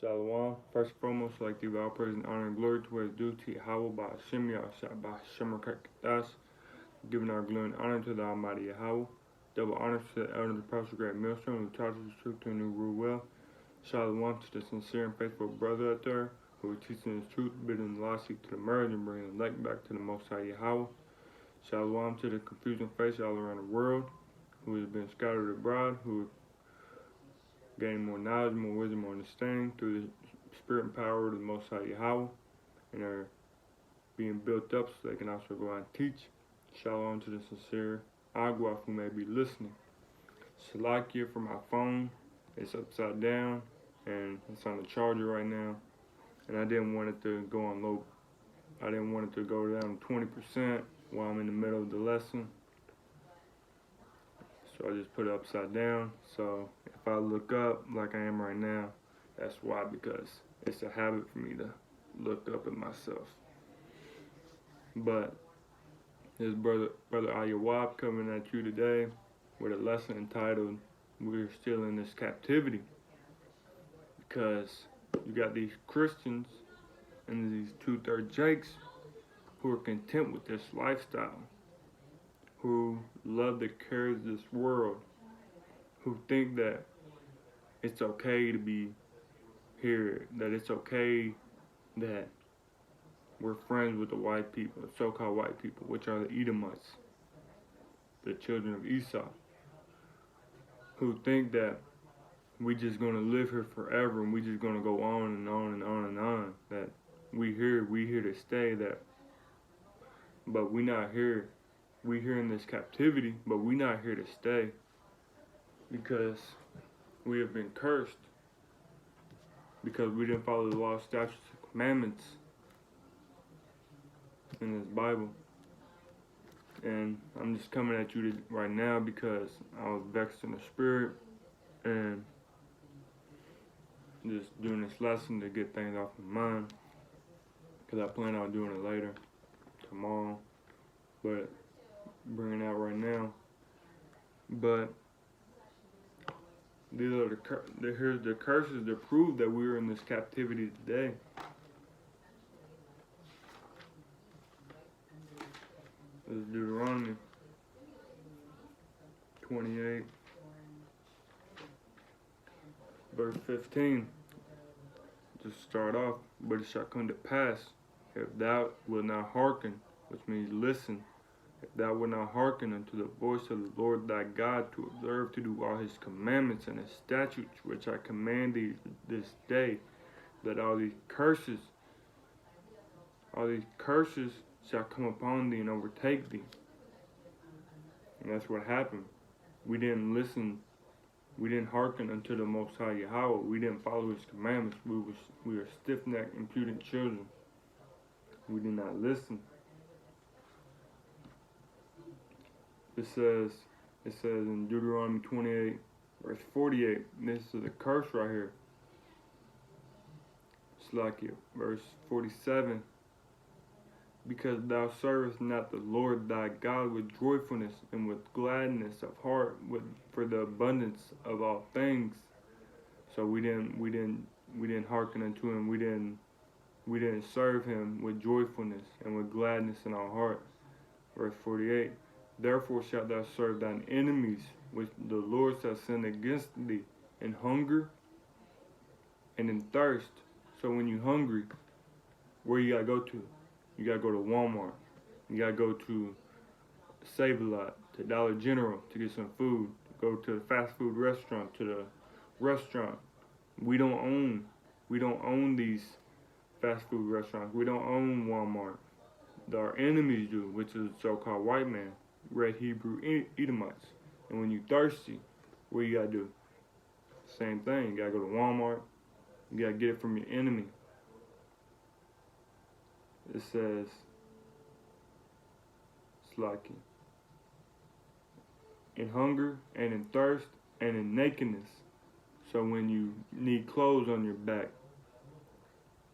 Shalom. First and foremost, I'd like to give all praise and honor and glory to where it's due to Yahweh by Hashem Yahshua by Hashem Rakakas, giving our glory and honor to the Almighty Yahweh. Double honors to the elder of the prophet, great millstone, who taught us the truth to new rule well. Shalom to the sincere and faithful brother out there who is teaching his truth, bidding the lost seek to the merge and bringing the elect back to the Most High Yahweh. Shalom to the confusing faces all around the world who has been scattered abroad, who gain more knowledge, more wisdom, more understanding through the spirit and power of the Most High Yahweh, and are being built up so they can also go out and teach. Shalom to the sincere Agua who may be listening. Salakia for my phone. It's upside down and it's on the charger right now, and I didn't want it to go on low. I didn't want it to go down to 20% while I'm in the middle of the lesson. So I just put it upside down. So if I look up like I am right now, that's why, because it's a habit for me to look up at myself. But this brother Ayawab coming at you today with a lesson entitled "We're Still in This Captivity," because you got these Christians and these 2/3 Jakes who are content with this lifestyle, who love the cares of this world, who think that it's okay to be here, that it's okay that we're friends with the white people, the so-called white people, which are the Edomites, the children of Esau, who think that we just gonna live here forever and we just gonna go on and on and on and on, that we here to stay, but we not here. We here in this captivity, but we not here to stay, because we have been cursed because we didn't follow the law, statutes, and commandments in this Bible. And I'm just coming at you right now because I was vexed in the spirit and just doing this lesson to get things off my mind, because I plan on doing it later, tomorrow, but bringing it out right now. But these are here's the curses to prove that we're in this captivity today. This is Deuteronomy 28, verse 15. Just start off, but it shall come to pass, if thou wilt not hearken, which means listen, if thou wilt not hearken unto the voice of the Lord thy God, to observe to do all his commandments and his statutes, which I command thee this day, that all these curses shall come upon thee and overtake thee. And that's what happened. We didn't listen. We didn't hearken unto the Most High Yahweh. We didn't follow his commandments. We were stiff-necked, impudent children. We did not listen. It says in Deuteronomy 28, verse 48, this is a curse right here. It's like it, verse 47. Because thou servest not the Lord thy God with joyfulness and with gladness of heart, for the abundance of all things. So we didn't hearken unto him. We didn't serve him with joyfulness and with gladness in our heart. Verse 48. Therefore shalt thou serve thine enemies, which the Lord shall send against thee, in hunger and in thirst. So when you're hungry, where you gotta go to? You gotta go to Walmart. You gotta go to Save-A-Lot, to Dollar General to get some food. Go to the fast food restaurant, to the restaurant. We don't own these fast food restaurants. We don't own Walmart. Our enemies do, which is the so-called white man, red Hebrew Edomites. And when you're thirsty, what you gotta do? Same thing. You gotta go to Walmart. You gotta get it from your enemy. It says, it's like in hunger and in thirst and in nakedness. So when you need clothes on your back,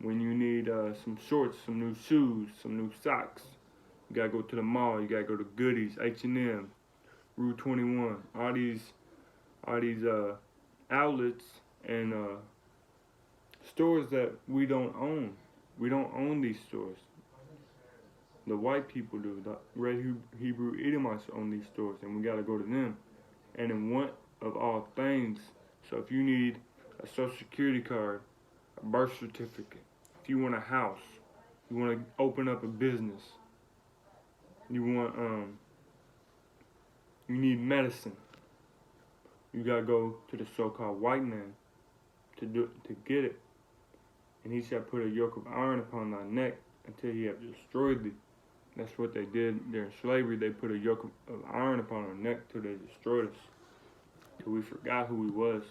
when you need some shorts, some new shoes, some new socks, you gotta go to the mall. You gotta go to Goodies, H&M, Route 21, all these outlets and stores that we don't own. We don't own these stores. The white people do. The red Hebrew Edomites own these stores, and we got to go to them. And in want of all things, so if you need a social security card, a birth certificate, if you want a house, you want to open up a business, you need medicine, you got to go to the so-called white man to get it. And he shall put a yoke of iron upon thy neck until he have destroyed thee. That's what they did during slavery. They put a yoke of iron upon our neck till they destroyed us, till we forgot who we was.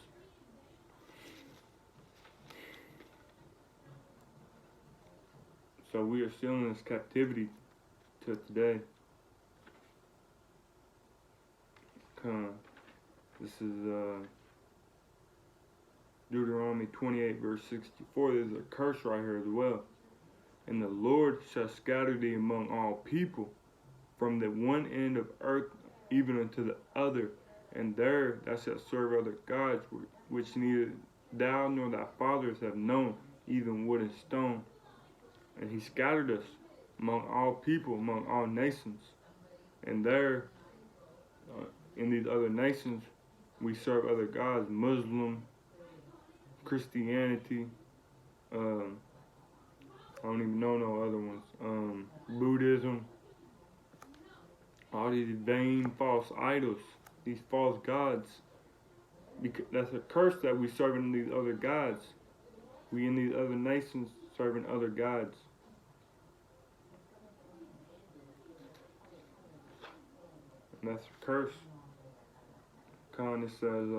So we are still in this captivity till today. This is Deuteronomy 28 verse 64. There's a curse right here as well. And the Lord shall scatter thee among all people, from the one end of earth even unto the other, and there thou shalt serve other gods, which neither thou nor thy fathers have known, even wood and stone. And he scattered us among all people, among all nations. And there, in these other nations, we serve other gods, Muslim, Christianity, I don't even know no other ones. Buddhism, all these vain false idols, these false gods. Because that's a curse that we serving these other gods. We in these other nations serving other gods. And that's a curse. It says,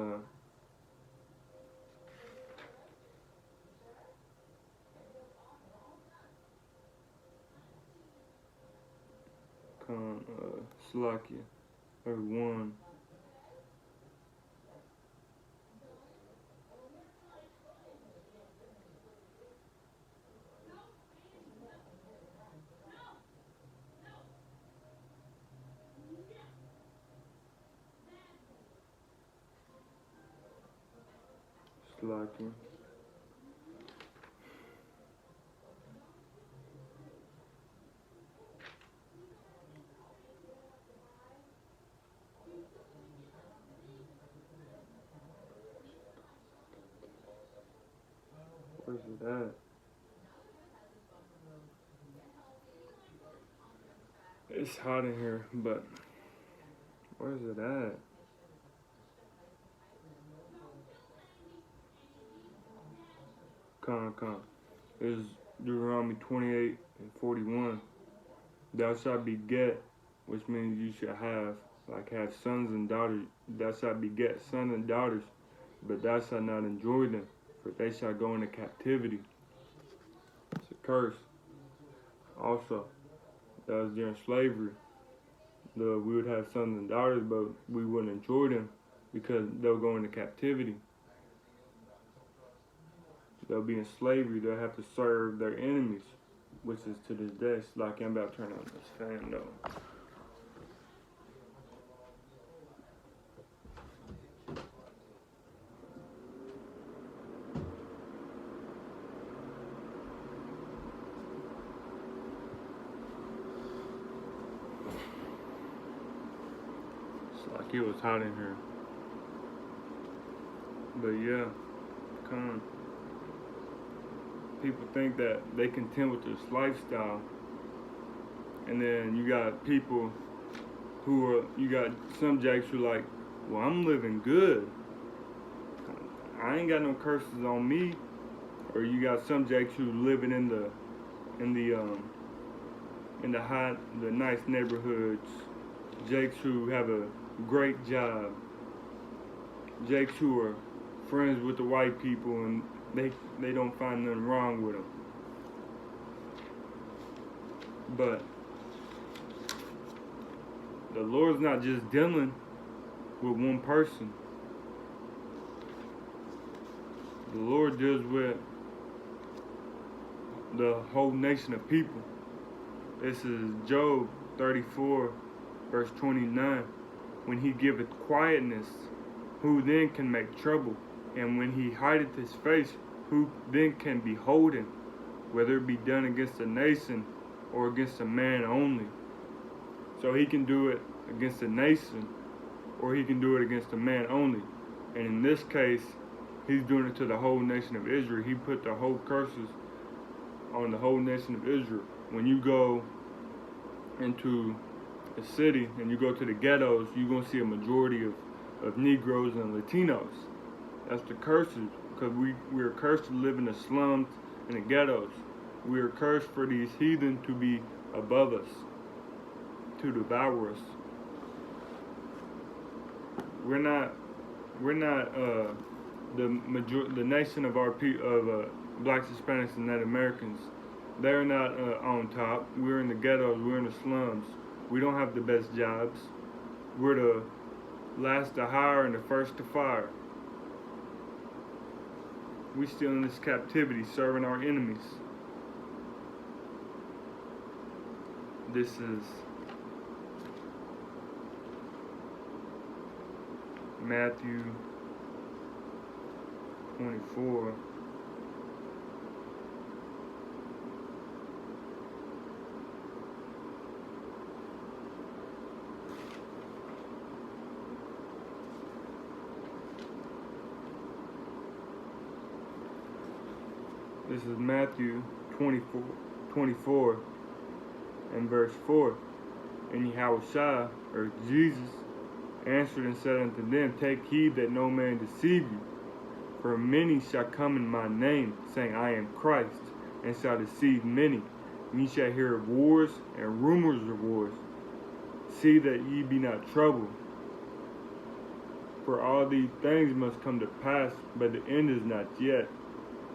Slakia, or 1. Slakia. Where's it at? It's hot in here, but where's it at? It's Deuteronomy 28 and 41. Thou shalt beget, which means you shall have sons and daughters. Thou shalt beget sons and daughters, but thou shalt not enjoy them, for they shall go into captivity. It's a curse. Also, that was during slavery. We would have sons and daughters, but we wouldn't enjoy them because they'll go into captivity. They'll be in slavery. They'll have to serve their enemies, which is to this day. It's like I'm about to turn on this fan though. Like it was hot in here. But yeah, people think that they content with this lifestyle, and then you got people you got some jacks who are like, well, I'm living good, I ain't got no curses on me. Or you got some jacks who living in the nice neighborhoods, jakes who have a great job, jakes who are friends with the white people, and they don't find nothing wrong with them. But the Lord's not just dealing with one person. The Lord deals with the whole nation of people. This is Job 34, verse 29. When he giveth quietness, who then can make trouble? And when he hideth his face, who then can be holden, whether it be done against a nation or against a man only. So he can do it against a nation, or he can do it against a man only. And in this case, he's doing it to the whole nation of Israel. He put the whole curses on the whole nation of Israel. When you go into a city and you go to the ghettos, you're going to see a majority of Negroes and Latinos. That's the curses, because we are cursed to live in the slums and the ghettos. We are cursed for these heathen to be above us, to devour us. We're not the nation of our blacks, Hispanics, and Native Americans. They're not on top. We're in the ghettos. We're in the slums. We don't have the best jobs. We're the last to hire and the first to fire. We still in this captivity, serving our enemies. This is Matthew 24. This is Matthew 24 and verse 4. And Yahushua, or Jesus, answered and said unto them, Take heed that no man deceive you. For many shall come in my name, saying, I am Christ, and shall deceive many. And ye shall hear of wars and rumors of wars. See that ye be not troubled. For all these things must come to pass, but the end is not yet.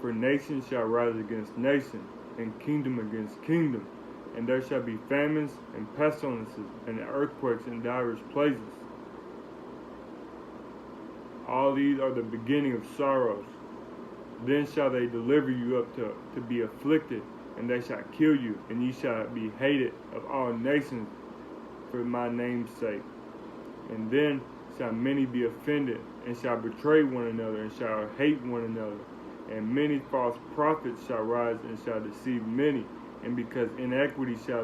For nation shall rise against nation, and kingdom against kingdom. And there shall be famines and pestilences and earthquakes in divers places. All these are the beginning of sorrows. Then shall they deliver you up to be afflicted, and they shall kill you, and ye shall be hated of all nations for my name's sake. And then shall many be offended, and shall betray one another, and shall hate one another. And many false prophets shall rise and shall deceive many. And because inequity shall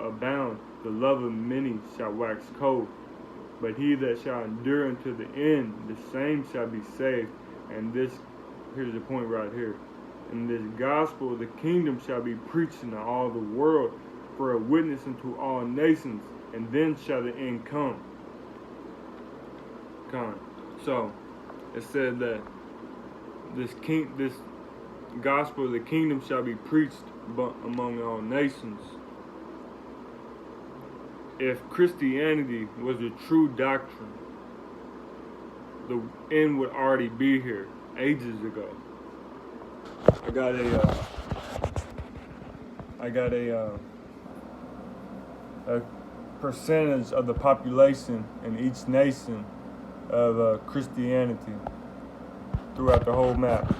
abound, the love of many shall wax cold. But he that shall endure unto the end, the same shall be saved. And here's the point right here. And this gospel of the kingdom shall be preached in all the world for a witness unto all nations, and then shall the end come. So, it said that this gospel of the kingdom shall be preached among all nations. If Christianity was a true doctrine, the end would already be here ages ago. I got a percentage of the population in each nation of Christianity throughout the whole map.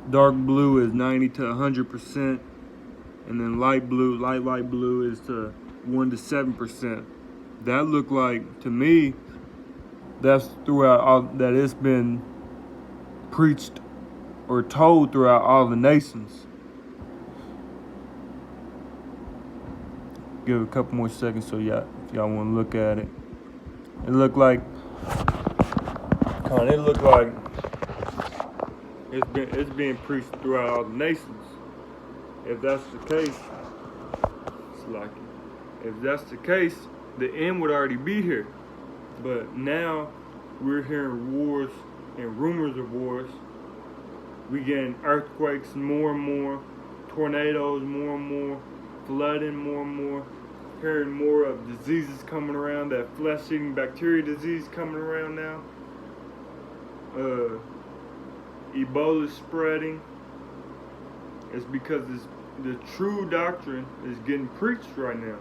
Dark blue is 90 to 100%, and then light blue is to 1 to 7%. That look like, to me, that's throughout all that it's been preached or told throughout all the nations. Give it a couple more seconds so if y'all want to look at it. It looked like it's being preached throughout all the nations. If that's the case, the end would already be here. But now we're hearing wars and rumors of wars. We getting earthquakes more and more, tornadoes more and more, flooding more and more, hearing more of diseases coming around, that flesh-eating bacteria disease coming around now. Ebola spreading. It's because the true doctrine is getting preached right now.